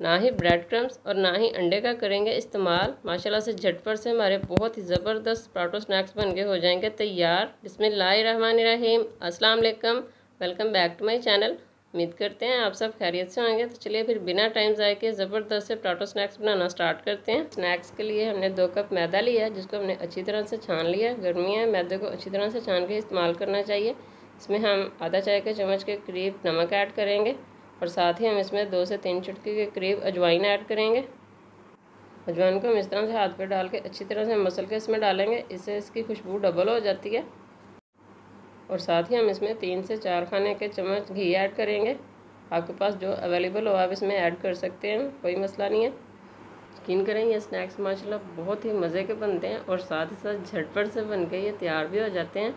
ना ही bread crumbs और ना ही अंडे का करेंगे इस्तेमाल। माशाल्लाह से झटपट से हमारे बहुत ही ज़बरदस्त पराठा स्नैक्स बन के हो जाएंगे तैयार। बिस्मिल्लाहिर्रहमानिर्रहीम। अस्सलाम वालेकुम, welcome back to my channel. उम्मीद करते हैं आप सब खैरियत से होंगे। तो चलिए फिर बिना टाइम ज़ाय के ज़बरदस्त से पराठा स्नैक्स बनाना स्टार्ट करते हैं। स्नैक्स के लिए हमने 2 कप मैदा लिया है, जिसको हमने अच्छी तरह से छान लिया। गर्मी है, मैदे को अच्छी तरह से छान के इस्तेमाल करना चाहिए। इसमें हम आधा चाय के चम्मच के करीब नमक ऐड करेंगे और साथ ही हम इसमें 2 से 3 चुटकी के करीब अजवाइन ऐड करेंगे। अजवाइन को हम इस तरह से हाथ पे डाल के अच्छी तरह से मसल के इसमें डालेंगे, इससे इसकी खुशबू डबल हो जाती है। और साथ ही हम इसमें 3 से 4 खाने के चम्मच घी ऐड करेंगे। आपके पास जो अवेलेबल हो आप इसमें ऐड कर सकते हैं, कोई मसला नहीं है। यकीन करें ये स्नैक्स माशाल्लाह बहुत ही मज़े के बनते हैं और साथ ही साथ झटपट से बन के ये तैयार भी हो जाते हैं।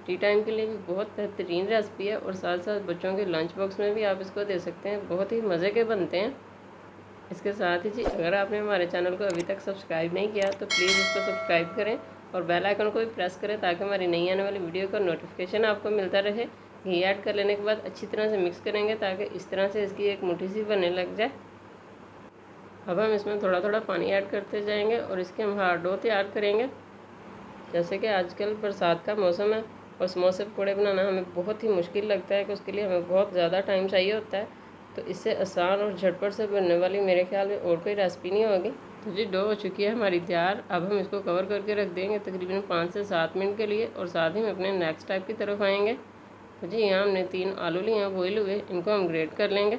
टी टाइम के लिए भी बहुत बेहतरीन रेसिपी है और साथ साथ बच्चों के लंच बॉक्स में भी आप इसको दे सकते हैं, बहुत ही मज़े के बनते हैं। इसके साथ ही जी अगर आपने हमारे चैनल को अभी तक सब्सक्राइब नहीं किया तो प्लीज़ इसको सब्सक्राइब करें और बेल आइकन को भी प्रेस करें ताकि हमारी नई आने वाली वीडियो का नोटिफिकेशन आपको मिलता रहे। घी ऐड कर लेने के बाद अच्छी तरह से मिक्स करेंगे ताकि इस तरह से इसकी एक मुट्ठी सी बनने लग जाए। अब हम इसमें थोड़ा थोड़ा पानी ऐड करते जाएंगे और इसके हम हार्ड डो तैयार करेंगे। जैसे कि आजकल बरसात का मौसम है और समोसे पकौड़े बनाना हमें बहुत ही मुश्किल लगता है कि उसके लिए हमें बहुत ज़्यादा टाइम चाहिए होता है। तो इससे आसान और झटपट से बनने वाली मेरे ख्याल में और कोई रेसिपी नहीं होगी। तो जी डो हो चुकी है हमारी तैयार। अब हम इसको कवर करके रख देंगे तकरीबन 5 से 7 मिनट के लिए और साथ ही हम अपने नेक्स्ट टाइप की तरफ आएंगे। तो जी यहाँ हमने 3 आलू लिए हैं बॉयल हुए, इनको हम ग्रेट कर लेंगे।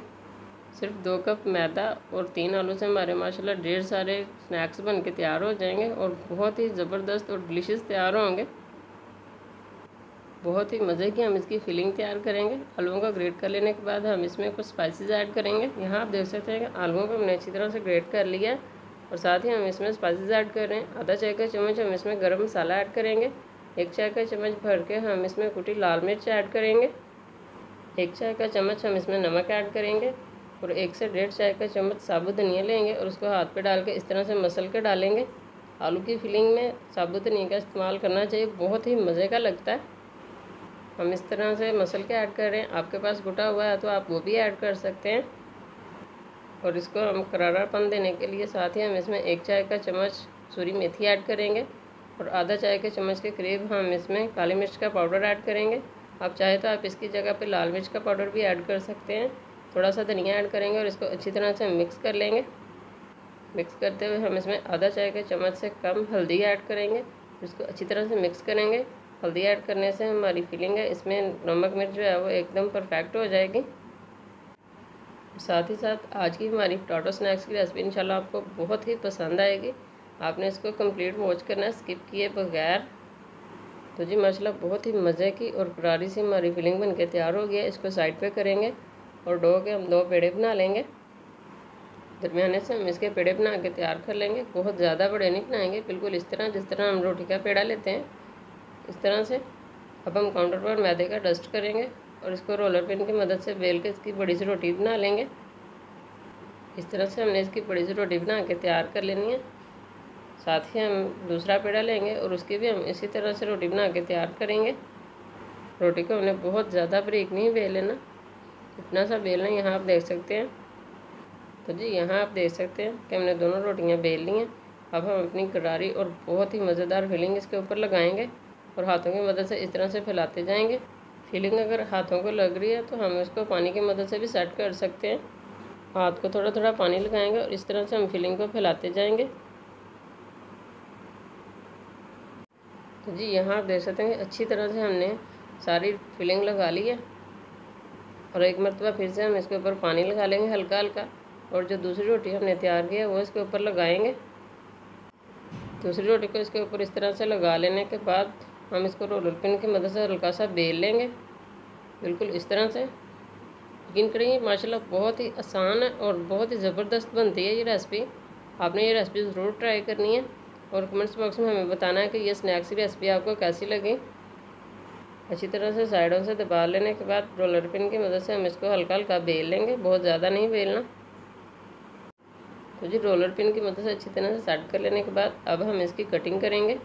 सिर्फ 2 कप मैदा और 3 आलू से हमारे माशाल्लाह ढेर सारे स्नैक्स बन के तैयार हो जाएंगे और बहुत ही ज़बरदस्त और डिलीशियस तैयार होंगे। बहुत ही मज़े की हम इसकी फिलिंग तैयार करेंगे। आलूओं का ग्रेट कर लेने के बाद हम इसमें कुछ स्पाइसेस ऐड करेंगे। यहाँ आप देख सकते हैं कि आलूओं को हमने अच्छी तरह से ग्रेट कर लिया है और साथ ही हम इसमें स्पाइसेस ऐड कर रहे हैं। आधा चाय का चम्मच हम इसमें गरम मसाला ऐड करेंगे। 1 चाय का चम्मच भर के हम इसमें कुटी लाल मिर्च ऐड करेंगे। 1 चाय का चम्मच हम इसमें नमक ऐड करेंगे और 1 से 1.5 चाय का चम्मच साबुत धनिया लेंगे और उसको हाथ पे डाल के इस तरह से मसल के डालेंगे। आलू की फिलिंग में साबुत धनिया का इस्तेमाल करना चाहिए, बहुत ही मज़े का लगता है। हम इस तरह से मसल के ऐड कर रहे हैं। आपके पास कुटा हुआ है तो आप वो भी ऐड कर सकते हैं। और इसको हम करारापन देने के लिए साथ ही हम इसमें 1 चाय का चम्मच सूरी मेथी ऐड करेंगे और आधा चाय के चम्मच के करीब हम इसमें काली मिर्च का पाउडर ऐड करेंगे। आप चाहे तो आप इसकी जगह पे लाल मिर्च का पाउडर भी ऐड कर सकते हैं। थोड़ा सा धनिया ऐड करेंगे और इसको अच्छी तरह से मिक्स कर लेंगे। मिक्स करते हुए हम इसमें आधा चाय के चम्मच से कम हल्दी ऐड करेंगे, इसको अच्छी तरह से मिक्स करेंगे। हल्दी ऐड करने से हमारी फीलिंग है इसमें नमक मिर्च जो है वो एकदम परफेक्ट हो जाएगी। साथ ही साथ आज की हमारी पराठा स्नैक्स की रेसिपी इंशाल्लाह आपको बहुत ही पसंद आएगी। आपने इसको कंप्लीट वॉच करना है स्किप किए बगैर। तो जी माशाल्लाह बहुत ही मज़े की और करारी सी हमारी फीलिंग बन के तैयार हो गया। इसको साइड पे करेंगे और डो के हम 2 पेड़े बना लेंगे। दरमियाने से हम इसके पेड़े बना के तैयार कर लेंगे। बहुत ज़्यादा बड़े नहीं बनाएंगे, बिल्कुल इस तरह जिस तरह हम रोटी का पेड़ा लेते हैं इस तरह से। अब हम काउंटर पर मैदे का डस्ट करेंगे और इसको रोलर पिन की मदद से बेल के इसकी बड़ी सी रोटी बना लेंगे। इस तरह से हमने इसकी बड़ी सी रोटी बना के तैयार कर लेनी है। साथ ही हम दूसरा पेड़ा लेंगे और उसकी भी हम इसी तरह से रोटी बना के तैयार करेंगे। रोटी को हमने बहुत ज़्यादा बारीक नहीं बेल लेना, इतना सा बेलना। यहाँ आप देख सकते हैं। तो जी यहाँ आप देख सकते हैं कि हमने दोनों रोटियाँ बेल ली हैं। अब हम अपनी करारी और बहुत ही मज़ेदार फिलिंग इसके ऊपर लगाएंगे और हाथों की मदद से इस तरह से फैलाते जाएंगे। फिलिंग अगर हाथों को लग रही है तो हम इसको पानी की मदद से भी सेट कर सकते हैं। हाथ को थोड़ा थोड़ा पानी लगाएंगे और इस तरह से हम फिलिंग को फैलाते जाएंगे। तो जी यहाँ आप देख सकते हैं अच्छी तरह से हमने सारी फिलिंग लगा ली है और एक मरतबा फिर से हम इसके ऊपर पानी लगा लेंगे हल्का हल्का और जो दूसरी रोटी हमने तैयार की है वो इसके ऊपर लगाएंगे। दूसरी रोटी को इसके ऊपर इस तरह से लगा लेने के बाद हम इसको रोलर पिन की मदद से हल्का सा बेल लेंगे, बिल्कुल इस तरह से। यकीन करिए माशाल्लाह बहुत ही आसान है और बहुत ही ज़बरदस्त बनती है ये रेसिपी। आपने ये रेसिपी ज़रूर ट्राई करनी है और कमेंट्स बॉक्स में हमें बताना है कि ये स्नैक्स की रेसिपी आपको कैसी लगी। अच्छी तरह से साइडों से दबा लेने के बाद रोलर पिन की मदद से हम इसको हल्का हल्का बेल लेंगे, बहुत ज़्यादा नहीं बेलना। तो जी रोलर पिन की मदद से अच्छी तरह से सेट कर लेने के बाद अब हम इसकी कटिंग करेंगे।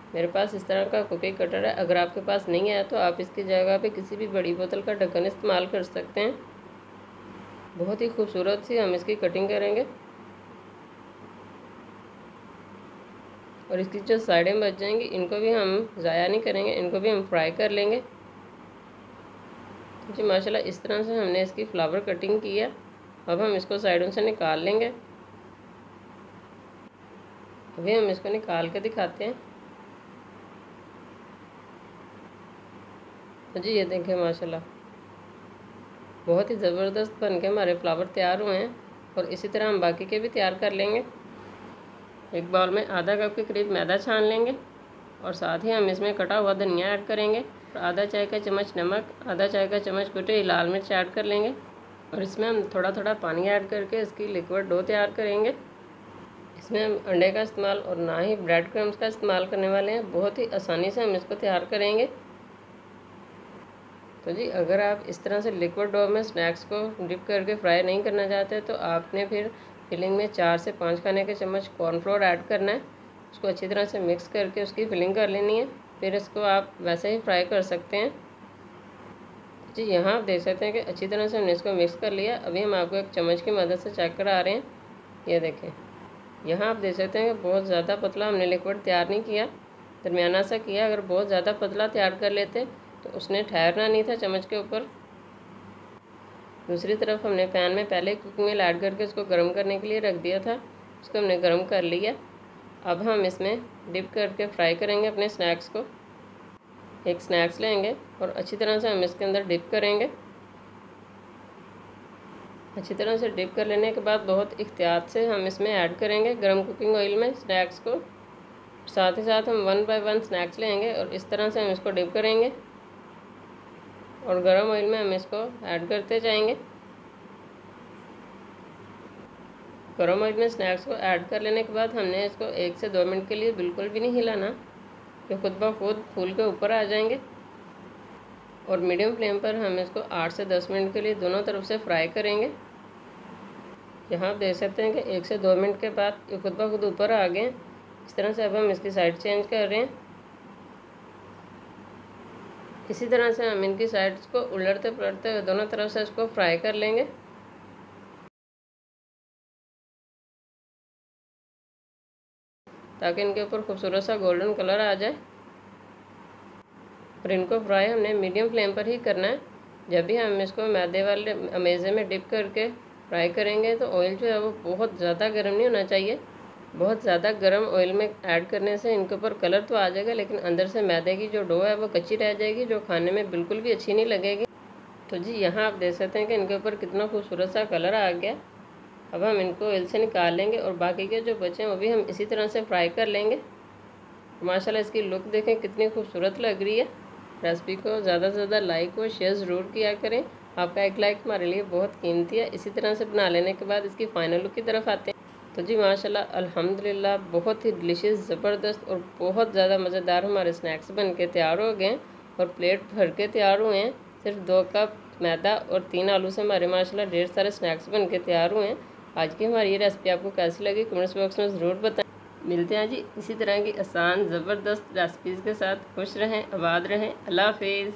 मेरे पास इस तरह का कुकी कटर है, अगर आपके पास नहीं है तो आप इसकी जगह पे किसी भी बड़ी बोतल का ढक्कन इस्तेमाल कर सकते हैं। बहुत ही खूबसूरत सी हम इसकी कटिंग करेंगे और इसकी जो साइडें बच जाएंगी इनको भी हम ज़ाया नहीं करेंगे, इनको भी हम फ्राई कर लेंगे। जी माशाल्लाह इस तरह से हमने इसकी फ्लावर कटिंग की है। अब हम इसको साइडों से निकाल लेंगे। अभी हम इसको निकाल के दिखाते हैं। तो जी ये देखें माशाल्लाह बहुत ही ज़बरदस्त बन के हमारे फ्लावर तैयार हुए हैं और इसी तरह हम बाकी के भी तैयार कर लेंगे। एक बाउल में आधा कप के करीब मैदा छान लेंगे और साथ ही हम इसमें कटा हुआ धनिया ऐड करेंगे, आधा चाय का चम्मच नमक, आधा चाय का चम्मच कुटी लाल मिर्च ऐड कर लेंगे और इसमें हम थोड़ा थोड़ा पानी ऐड करके इसकी लिक्विड डो तैयार करेंगे। इसमें हम अंडे का इस्तेमाल और ना ही ब्रेड क्रम्स का इस्तेमाल करने वाले हैं। बहुत ही आसानी से हम इसको तैयार करेंगे। तो जी अगर आप इस तरह से लिक्विड डो में स्नैक्स को डिप करके फ्राई नहीं करना चाहते तो आपने फिर फिलिंग में 4 से 5 खाने के चम्मच कॉर्नफ्लोर ऐड करना है। उसको अच्छी तरह से मिक्स करके उसकी फिलिंग कर लेनी है, फिर इसको आप वैसे ही फ्राई कर सकते हैं। जी यहाँ आप देख सकते हैं कि अच्छी तरह से हमने इसको मिक्स कर लिया। अभी हम आपको एक चम्मच की मदद से चेक करा रहे हैं। ये देखें, यहाँ आप देख सकते हैं कि बहुत ज़्यादा पतला हमने लिक्विड तैयार नहीं किया, दरमियाना सा किया। अगर बहुत ज़्यादा पतला तैयार कर लेते तो उसने ठहरना नहीं था चम्मच के ऊपर। दूसरी तरफ हमने पैन में पहले कुकिंग ऑयल ऐड करके उसको गर्म करने के लिए रख दिया था, उसको हमने गर्म कर लिया। अब हम इसमें डिप करके फ्राई करेंगे अपने स्नैक्स को। एक स्नैक्स लेंगे और अच्छी तरह से हम इसके अंदर डिप करेंगे। अच्छी तरह से डिप कर लेने के बाद बहुत एहतियात से हम इसमें ऐड करेंगे गर्म कुकिंग ऑयल में स्नैक्स को। साथ ही साथ हम 1 बाय 1 स्नैक्स लेंगे और इस तरह से हम इसको डिप करेंगे और गर्म ऑयल में हम इसको ऐड करते जाएंगे। गर्म ऑयल में स्नैक्स को ऐड कर लेने के बाद हमने इसको 1 से 2 मिनट के लिए बिल्कुल भी नहीं हिलाना, जो खुद ब खुद फूल के ऊपर आ जाएंगे। और मीडियम फ्लेम पर हम इसको 8 से 10 मिनट के लिए दोनों तरफ से फ्राई करेंगे। यहाँ आप देख सकते हैं कि 1 से 2 मिनट के बाद ये खुद ब खुद ऊपर आ गए। इस तरह से अब हम इसकी साइड चेंज कर रहे हैं। इसी तरह से हम इनकी साइड्स को उलटते पलटते हुए दोनों तरफ से इसको फ्राई कर लेंगे ताकि इनके ऊपर खूबसूरत सा गोल्डन कलर आ जाए। और इनको फ्राई हमने मीडियम फ्लेम पर ही करना है। जब भी हम इसको मैदे वाले अमेज़े में डिप करके फ्राई करेंगे तो ऑयल जो है वो बहुत ज़्यादा गर्म नहीं होना चाहिए। बहुत ज़्यादा गर्म ऑयल में ऐड करने से इनके ऊपर कलर तो आ जाएगा लेकिन अंदर से मैदे की जो डो है वो कच्ची रह जाएगी, जो खाने में बिल्कुल भी अच्छी नहीं लगेगी। तो जी यहाँ आप देख सकते हैं कि इनके ऊपर कितना खूबसूरत सा कलर आ गया। अब हम इनको ऑयल से निकाल लेंगे और बाकी के जो बचे हैं वो भी हम इसी तरह से फ्राई कर लेंगे। माशाल्लाह इसकी लुक देखें कितनी खूबसूरत लग रही है। रेसिपी को ज़्यादा से ज़्यादा लाइक और शेयर ज़रूर किया करें। आपका एक लाइक हमारे लिए बहुत कीमती है। इसी तरह से बना लेने के बाद इसकी फ़ाइनल लुक की तरफ आते हैं। तो जी माशाल्लाह अल्हम्दुलिल्लाह बहुत ही डिलीशियस, ज़बरदस्त और बहुत ज़्यादा मज़ेदार हमारे स्नैक्स बन के तैयार हो गए और प्लेट भर के तैयार हुए हैं। सिर्फ 2 कप मैदा और 3 आलू से हमारे माशाल्लाह ढेर सारे स्नैक्स बन के तैयार हुए हैं। आज की हमारी ये रेसिपी आपको कैसी लगी कमेंट्स बॉक्स में ज़रूर बताएं। मिलते हैं जी इसी तरह की आसान ज़बरदस्त रेसिपीज़ के साथ। खुश रहें, आबाद रहें। अल्लाह हाफिज़।